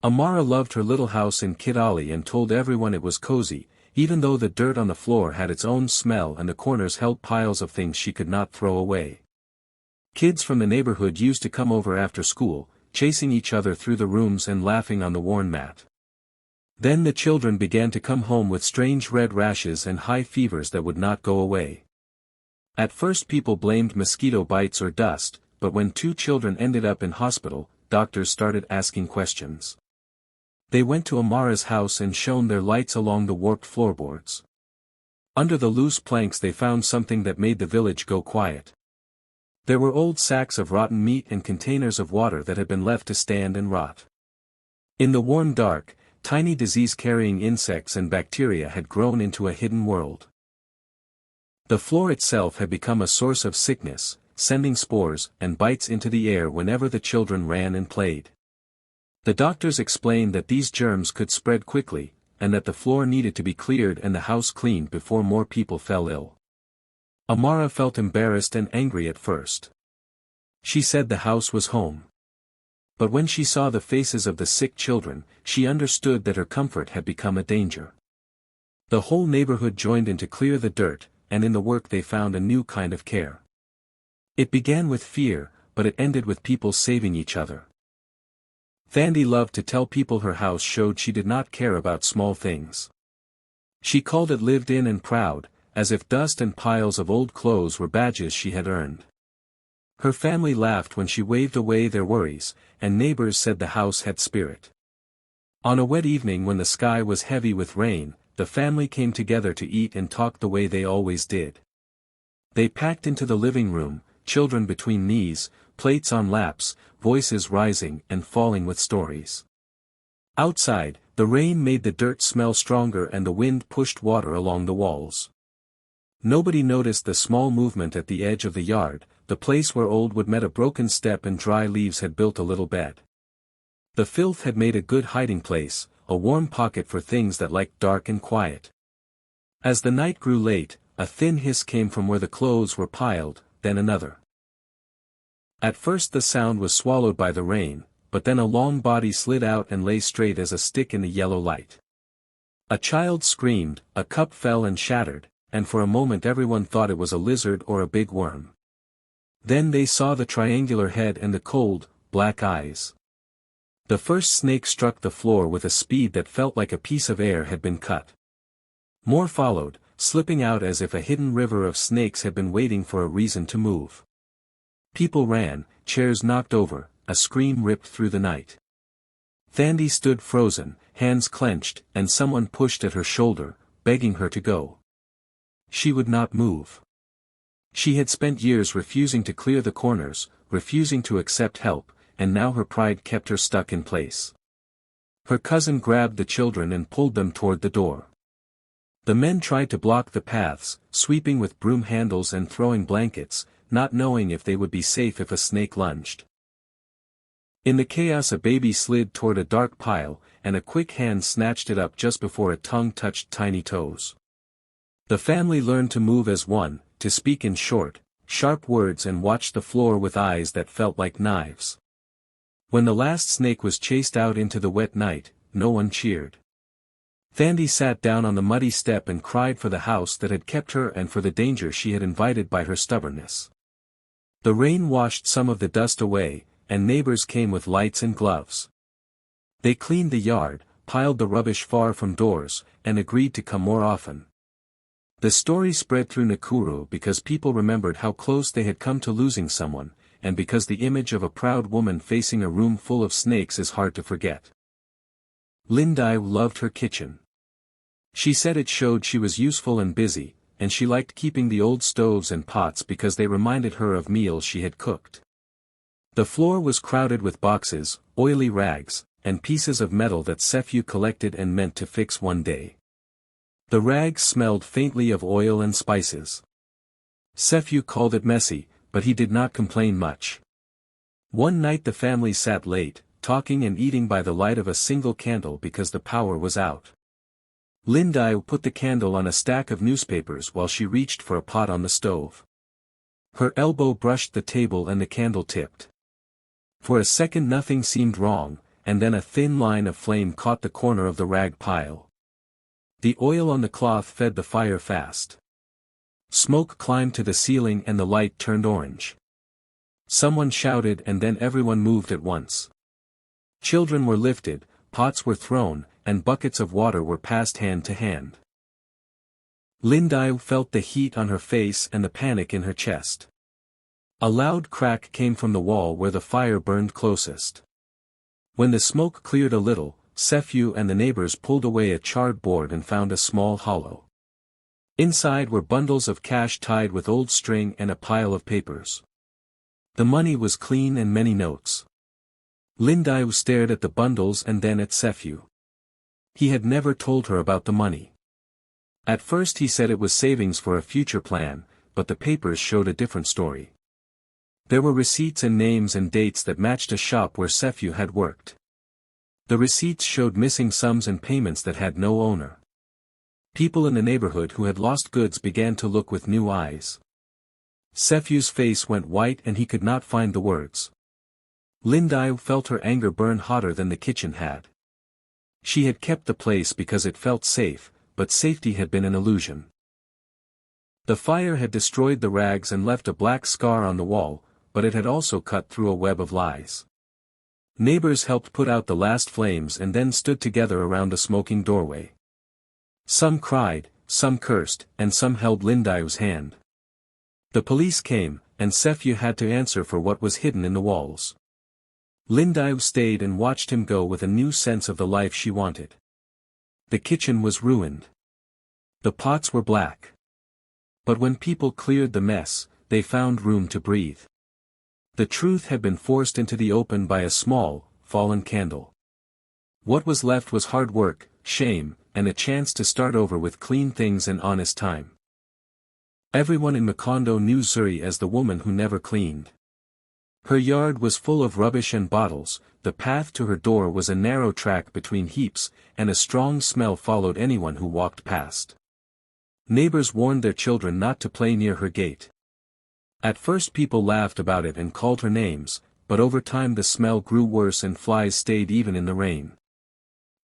Amara loved her little house in Kid Ali and told everyone it was cozy, even though the dirt on the floor had its own smell and the corners held piles of things she could not throw away. Kids from the neighborhood used to come over after school, chasing each other through the rooms and laughing on the worn mat. Then the children began to come home with strange red rashes and high fevers that would not go away. At first people blamed mosquito bites or dust, but when 2 children ended up in hospital, doctors started asking questions. They went to Amara's house and shone their lights along the warped floorboards. Under the loose planks they found something that made the village go quiet. There were old sacks of rotten meat and containers of water that had been left to stand and rot. In the warm dark, tiny disease-carrying insects and bacteria had grown into a hidden world. The floor itself had become a source of sickness, sending spores and bites into the air whenever the children ran and played. The doctors explained that these germs could spread quickly, and that the floor needed to be cleared and the house cleaned before more people fell ill. Amara felt embarrassed and angry at first. She said the house was home. But when she saw the faces of the sick children, she understood that her comfort had become a danger. The whole neighborhood joined in to clear the dirt, and in the work they found a new kind of care. It began with fear, but it ended with people saving each other. Thandi loved to tell people her house showed she did not care about small things. She called it lived in and proud, as if dust and piles of old clothes were badges she had earned. Her family laughed when she waved away their worries, and neighbors said the house had spirit. On a wet evening when the sky was heavy with rain, the family came together to eat and talk the way they always did. They packed into the living room, children between knees, plates on laps, voices rising and falling with stories. Outside, the rain made the dirt smell stronger and the wind pushed water along the walls. Nobody noticed the small movement at the edge of the yard, the place where old wood met a broken step and dry leaves had built a little bed. The filth had made a good hiding place, a warm pocket for things that liked dark and quiet. As the night grew late, a thin hiss came from where the clothes were piled, then another. At first the sound was swallowed by the rain, but then a long body slid out and lay straight as a stick in the yellow light. A child screamed, a cup fell and shattered, and for a moment everyone thought it was a lizard or a big worm. Then they saw the triangular head and the cold, black eyes. The first snake struck the floor with a speed that felt like a piece of air had been cut. More followed, slipping out as if a hidden river of snakes had been waiting for a reason to move. People ran, chairs knocked over, a scream ripped through the night. Thandi stood frozen, hands clenched, and someone pushed at her shoulder, begging her to go. She would not move. She had spent years refusing to clear the corners, refusing to accept help, and now her pride kept her stuck in place. Her cousin grabbed the children and pulled them toward the door. The men tried to block the paths, sweeping with broom handles and throwing blankets, not knowing if they would be safe if a snake lunged. In the chaos a baby slid toward a dark pile, and a quick hand snatched it up just before a tongue touched tiny toes. The family learned to move as one, to speak in short, sharp words and watch the floor with eyes that felt like knives. When the last snake was chased out into the wet night, no one cheered. Thandi sat down on the muddy step and cried for the house that had kept her and for the danger she had invited by her stubbornness. The rain washed some of the dust away, and neighbors came with lights and gloves. They cleaned the yard, piled the rubbish far from doors, and agreed to come more often. The story spread through Nakuru because people remembered how close they had come to losing someone, and because the image of a proud woman facing a room full of snakes is hard to forget. Lindai loved her kitchen. She said it showed she was useful and busy, and she liked keeping the old stoves and pots because they reminded her of meals she had cooked. The floor was crowded with boxes, oily rags, and pieces of metal that Sefu collected and meant to fix one day. The rags smelled faintly of oil and spices. Sefu called it messy, but he did not complain much. One night the family sat late, talking and eating by the light of a single candle because the power was out. Lindai put the candle on a stack of newspapers while she reached for a pot on the stove. Her elbow brushed the table and the candle tipped. For a second nothing seemed wrong, and then a thin line of flame caught the corner of the rag pile. The oil on the cloth fed the fire fast. Smoke climbed to the ceiling and the light turned orange. Someone shouted and then everyone moved at once. Children were lifted, pots were thrown, and buckets of water were passed hand to hand. Lindy felt the heat on her face and the panic in her chest. A loud crack came from the wall where the fire burned closest. When the smoke cleared a little, Sephew and the neighbors pulled away a charred board and found a small hollow. Inside were bundles of cash tied with old string and a pile of papers. The money was clean and many notes. Lindy stared at the bundles and then at Sephew. He had never told her about the money. At first he said it was savings for a future plan, but the papers showed a different story. There were receipts and names and dates that matched a shop where Sephew had worked. The receipts showed missing sums and payments that had no owner. People in the neighborhood who had lost goods began to look with new eyes. Sephew's face went white and he could not find the words. Lindy felt her anger burn hotter than the kitchen had. She had kept the place because it felt safe, but safety had been an illusion. The fire had destroyed the rags and left a black scar on the wall, but it had also cut through a web of lies. Neighbors helped put out the last flames and then stood together around the smoking doorway. Some cried, some cursed, and some held Lindy's hand. The police came, and Sephew had to answer for what was hidden in the walls. Lindy stayed and watched him go with a new sense of the life she wanted. The kitchen was ruined. The pots were black. But when people cleared the mess, they found room to breathe. The truth had been forced into the open by a small, fallen candle. What was left was hard work, shame, and a chance to start over with clean things and honest time. Everyone in Macondo knew Zuri as the woman who never cleaned. Her yard was full of rubbish and bottles, the path to her door was a narrow track between heaps, and a strong smell followed anyone who walked past. Neighbors warned their children not to play near her gate. At first people laughed about it and called her names, but over time the smell grew worse and flies stayed even in the rain.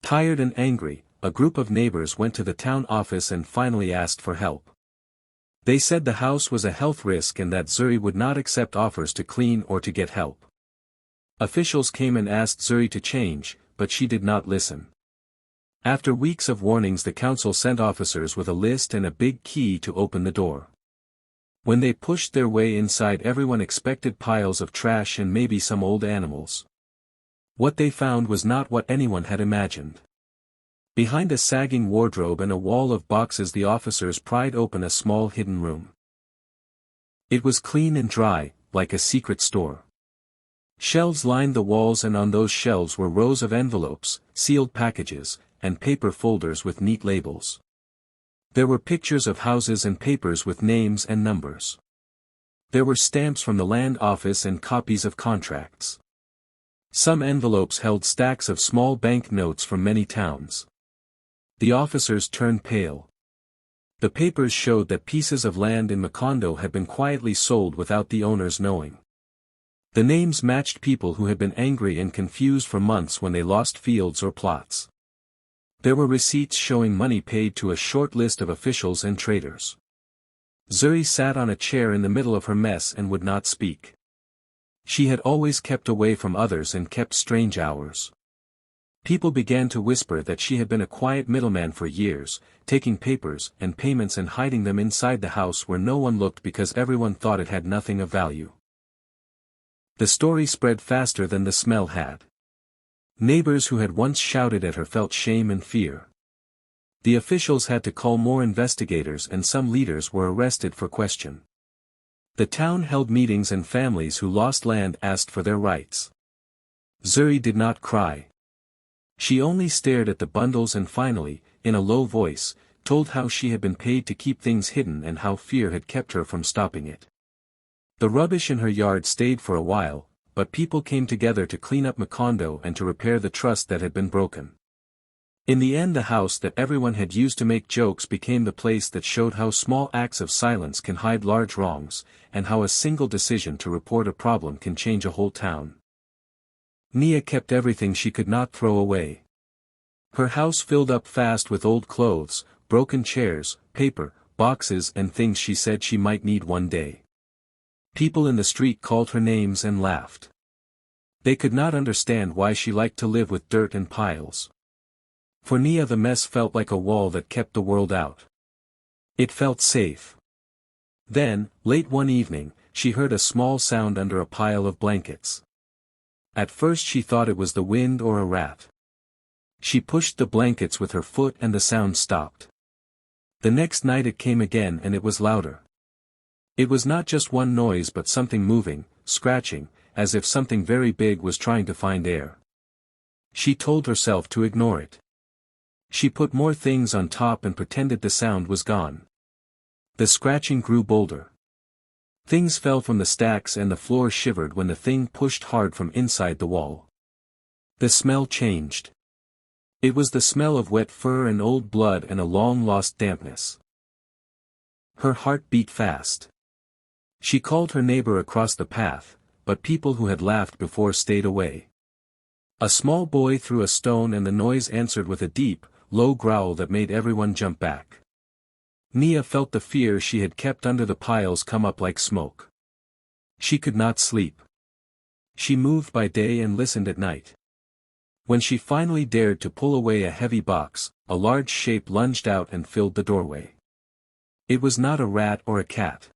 Tired and angry, a group of neighbors went to the town office and finally asked for help. They said the house was a health risk and that Zuri would not accept offers to clean or to get help. Officials came and asked Zuri to change, but she did not listen. After weeks of warnings the council sent officers with a list and a big key to open the door. When they pushed their way inside everyone expected piles of trash and maybe some old animals. What they found was not what anyone had imagined. Behind a sagging wardrobe and a wall of boxes the officers pried open a small hidden room. It was clean and dry, like a secret store. Shelves lined the walls and on those shelves were rows of envelopes, sealed packages, and paper folders with neat labels. There were pictures of houses and papers with names and numbers. There were stamps from the land office and copies of contracts. Some envelopes held stacks of small bank notes from many towns. The officers turned pale. The papers showed that pieces of land in Macondo had been quietly sold without the owners knowing. The names matched people who had been angry and confused for months when they lost fields or plots. There were receipts showing money paid to a short list of officials and traders. Zuri sat on a chair in the middle of her mess and would not speak. She had always kept away from others and kept strange hours. People began to whisper that she had been a quiet middleman for years, taking papers and payments and hiding them inside the house where no one looked because everyone thought it had nothing of value. The story spread faster than the smell had. Neighbors who had once shouted at her felt shame and fear. The officials had to call more investigators and some leaders were arrested for question. The town held meetings and families who lost land asked for their rights. Zuri did not cry. She only stared at the bundles and finally, in a low voice, told how she had been paid to keep things hidden and how fear had kept her from stopping it. The rubbish in her yard stayed for a while, but people came together to clean up Macondo and to repair the trust that had been broken. In the end the house that everyone had used to make jokes became the place that showed how small acts of silence can hide large wrongs, and how a single decision to report a problem can change a whole town. Nia kept everything she could not throw away. Her house filled up fast with old clothes, broken chairs, paper, boxes and things she said she might need one day. People in the street called her names and laughed. They could not understand why she liked to live with dirt and piles. For Nia the mess felt like a wall that kept the world out. It felt safe. Then, late one evening, she heard a small sound under a pile of blankets. At first she thought it was the wind or a rat. She pushed the blankets with her foot and the sound stopped. The next night it came again and it was louder. It was not just one noise but something moving, scratching, as if something very big was trying to find air. She told herself to ignore it. She put more things on top and pretended the sound was gone. The scratching grew bolder. Things fell from the stacks and the floor shivered when the thing pushed hard from inside the wall. The smell changed. It was the smell of wet fur and old blood and a long-lost dampness. Her heart beat fast. She called her neighbor across the path, but people who had laughed before stayed away. A small boy threw a stone and the noise answered with a deep, low growl that made everyone jump back. Nia felt the fear she had kept under the piles come up like smoke. She could not sleep. She moved by day and listened at night. When she finally dared to pull away a heavy box, a large shape lunged out and filled the doorway. It was not a rat or a cat.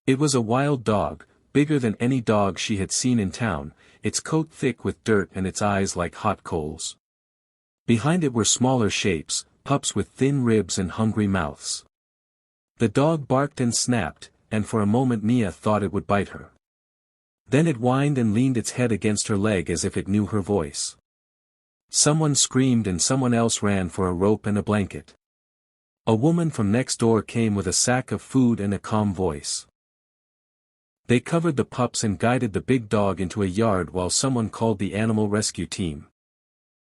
It was a wild dog, bigger than any dog she had seen in town, its coat thick with dirt and its eyes like hot coals. Behind it were smaller shapes, pups with thin ribs and hungry mouths. The dog barked and snapped, and for a moment Nia thought it would bite her. Then it whined and leaned its head against her leg as if it knew her voice. Someone screamed and someone else ran for a rope and a blanket. A woman from next door came with a sack of food and a calm voice. They covered the pups and guided the big dog into a yard while someone called the animal rescue team.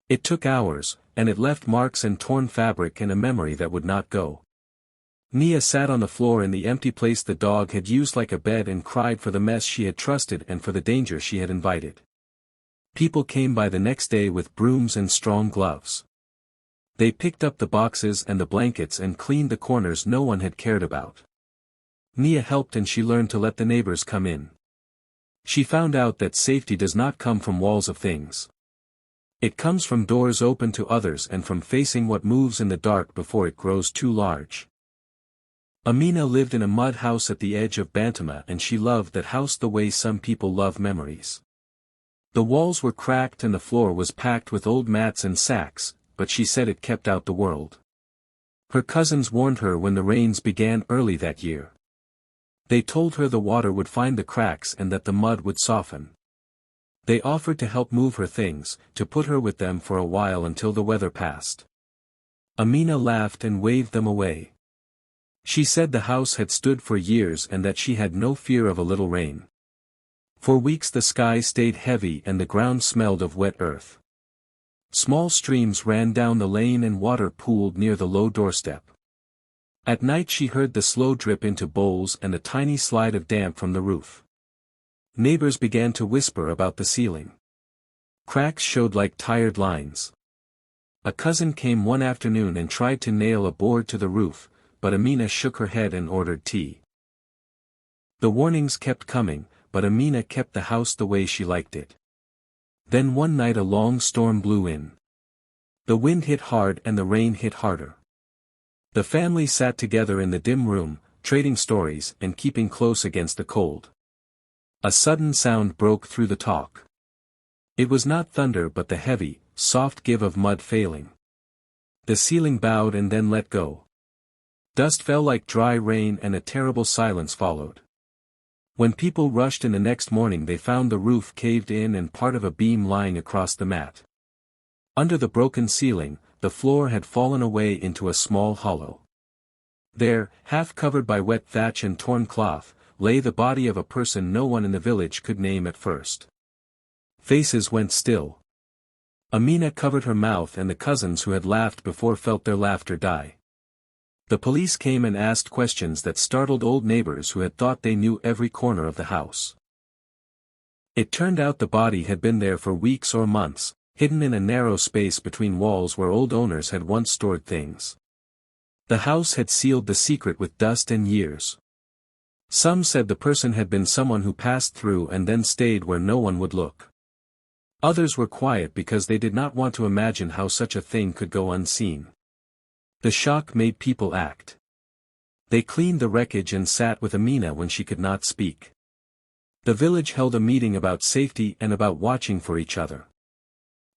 It took hours, and it left marks and torn fabric and a memory that would not go. Nia sat on the floor in the empty place the dog had used like a bed and cried for the mess she had trusted and for the danger she had invited. People came by the next day with brooms and strong gloves. They picked up the boxes and the blankets and cleaned the corners no one had cared about. Nia helped and she learned to let the neighbors come in. She found out that safety does not come from walls of things. It comes from doors open to others and from facing what moves in the dark before it grows too large. Amina lived in a mud house at the edge of Bantama and she loved that house the way some people love memories. The walls were cracked and the floor was packed with old mats and sacks, but she said it kept out the world. Her cousins warned her when the rains began early that year. They told her the water would find the cracks and that the mud would soften. They offered to help move her things, to put her with them for a while until the weather passed. Amina laughed and waved them away. She said the house had stood for years and that she had no fear of a little rain. For weeks the sky stayed heavy and the ground smelled of wet earth. Small streams ran down the lane and water pooled near the low doorstep. At night she heard the slow drip into bowls and a tiny slide of damp from the roof. Neighbors began to whisper about the ceiling. Cracks showed like tired lines. A cousin came one afternoon and tried to nail a board to the roof, but Amina shook her head and ordered tea. The warnings kept coming, but Amina kept the house the way she liked it. Then one night a long storm blew in. The wind hit hard and the rain hit harder. The family sat together in the dim room, trading stories and keeping close against the cold. A sudden sound broke through the talk. It was not thunder but the heavy, soft give of mud failing. The ceiling bowed and then let go. Dust fell like dry rain and a terrible silence followed. When people rushed in the next morning they found the roof caved in and part of a beam lying across the mat. Under the broken ceiling, the floor had fallen away into a small hollow. There, half covered by wet thatch and torn cloth, lay the body of a person no one in the village could name at first. Faces went still. Amina covered her mouth and the cousins who had laughed before felt their laughter die. The police came and asked questions that startled old neighbors who had thought they knew every corner of the house. It turned out the body had been there for weeks or months, hidden in a narrow space between walls where old owners had once stored things. The house had sealed the secret with dust and years. Some said the person had been someone who passed through and then stayed where no one would look. Others were quiet because they did not want to imagine how such a thing could go unseen. The shock made people act. They cleaned the wreckage and sat with Amina when she could not speak. The village held a meeting about safety and about watching for each other.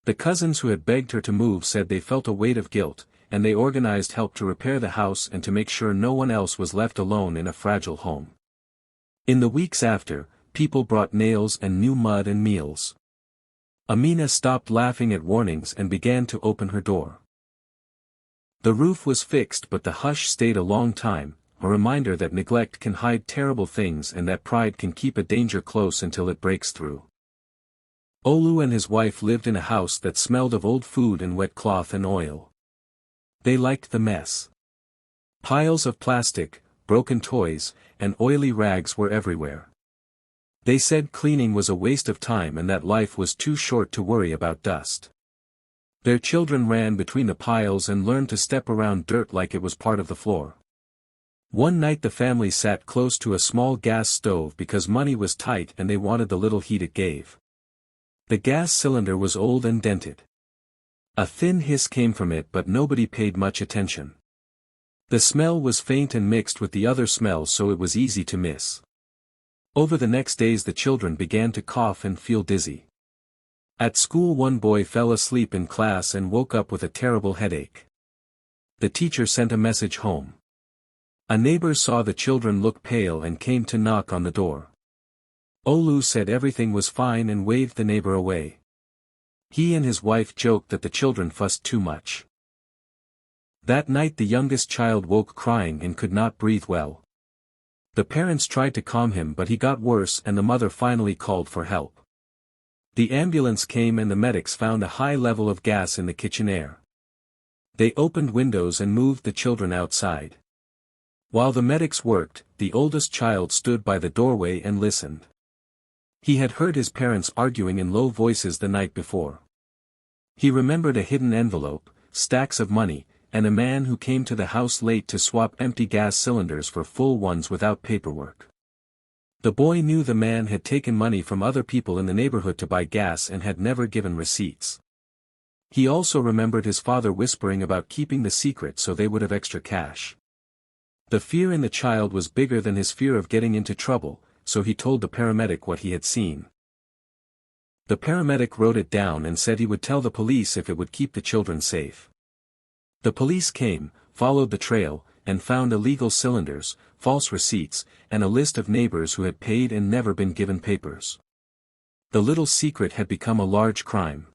The cousins who had begged her to move said they felt a weight of guilt, and they organized help to repair the house and to make sure no one else was left alone in a fragile home. In the weeks after, people brought nails and new mud and meals. Amina stopped laughing at warnings and began to open her door. The roof was fixed, but the hush stayed a long time, a reminder that neglect can hide terrible things and that pride can keep a danger close until it breaks through. Olu and his wife lived in a house that smelled of old food and wet cloth and oil. They liked the mess. Piles of plastic, broken toys, and oily rags were everywhere. They said cleaning was a waste of time and that life was too short to worry about dust. Their children ran between the piles and learned to step around dirt like it was part of the floor. One night the family sat close to a small gas stove because money was tight and they wanted the little heat it gave. The gas cylinder was old and dented. A thin hiss came from it, but nobody paid much attention. The smell was faint and mixed with the other smells, so it was easy to miss. Over the next days the children began to cough and feel dizzy. At school one boy fell asleep in class and woke up with a terrible headache. The teacher sent a message home. A neighbor saw the children look pale and came to knock on the door. Olu said everything was fine and waved the neighbor away. He and his wife joked that the children fussed too much. That night the youngest child woke crying and could not breathe well. The parents tried to calm him, but he got worse and the mother finally called for help. The ambulance came and the medics found a high level of gas in the kitchen air. They opened windows and moved the children outside. While the medics worked, the oldest child stood by the doorway and listened. He had heard his parents arguing in low voices the night before. He remembered a hidden envelope, stacks of money, and a man who came to the house late to swap empty gas cylinders for full ones without paperwork. The boy knew the man had taken money from other people in the neighborhood to buy gas and had never given receipts. He also remembered his father whispering about keeping the secret so they would have extra cash. The fear in the child was bigger than his fear of getting into trouble, so he told the paramedic what he had seen. The paramedic wrote it down and said he would tell the police if it would keep the children safe. The police came, followed the trail, and found illegal cylinders, false receipts, and a list of neighbors who had paid and never been given papers. The little secret had become a large crime.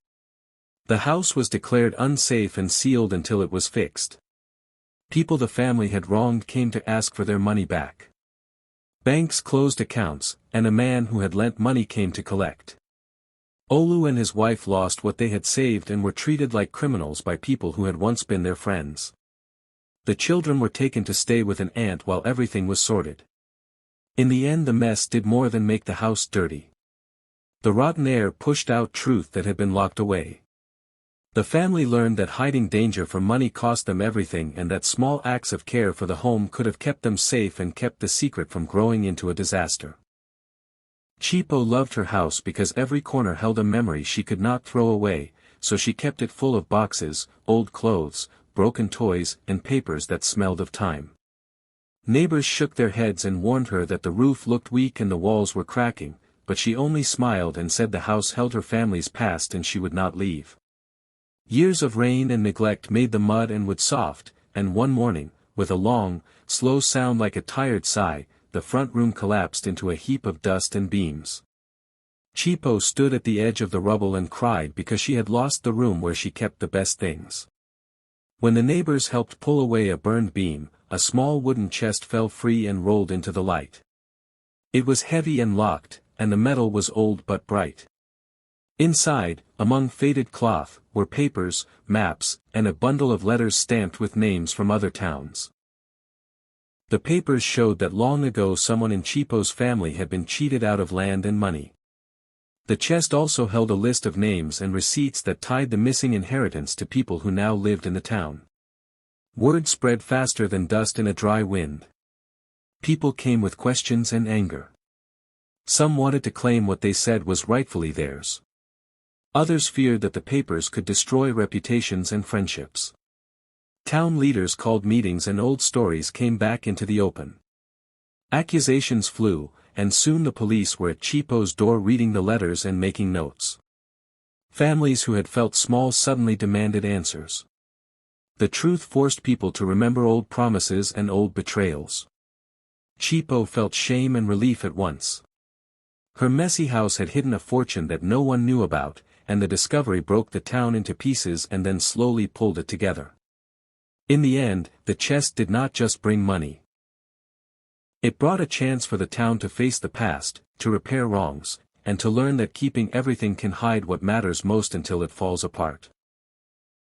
The house was declared unsafe and sealed until it was fixed. People the family had wronged came to ask for their money back. Banks closed accounts, and a man who had lent money came to collect. Olu and his wife lost what they had saved and were treated like criminals by people who had once been their friends. The children were taken to stay with an aunt while everything was sorted. In the end the mess did more than make the house dirty. The rotten air pushed out truth that had been locked away. The family learned that hiding danger from money cost them everything and that small acts of care for the home could have kept them safe and kept the secret from growing into a disaster. Chipo loved her house because every corner held a memory she could not throw away, so she kept it full of boxes, old clothes, broken toys, and papers that smelled of time. Neighbors shook their heads and warned her that the roof looked weak and the walls were cracking, but she only smiled and said the house held her family's past and she would not leave. Years of rain and neglect made the mud and wood soft, and one morning, with a long, slow sound like a tired sigh, the front room collapsed into a heap of dust and beams. Chipo stood at the edge of the rubble and cried because she had lost the room where she kept the best things. When the neighbors helped pull away a burned beam, a small wooden chest fell free and rolled into the light. It was heavy and locked, and the metal was old but bright. Inside, among faded cloth, were papers, maps, and a bundle of letters stamped with names from other towns. The papers showed that long ago someone in Chipo's family had been cheated out of land and money. The chest also held a list of names and receipts that tied the missing inheritance to people who now lived in the town. Word spread faster than dust in a dry wind. People came with questions and anger. Some wanted to claim what they said was rightfully theirs. Others feared that the papers could destroy reputations and friendships. Town leaders called meetings and old stories came back into the open. Accusations flew, and soon the police were at Chipo's door reading the letters and making notes. Families who had felt small suddenly demanded answers. The truth forced people to remember old promises and old betrayals. Chipo felt shame and relief at once. Her messy house had hidden a fortune that no one knew about, and the discovery broke the town into pieces and then slowly pulled it together. In the end, the chest did not just bring money. It brought a chance for the town to face the past, to repair wrongs, and to learn that keeping everything can hide what matters most until it falls apart.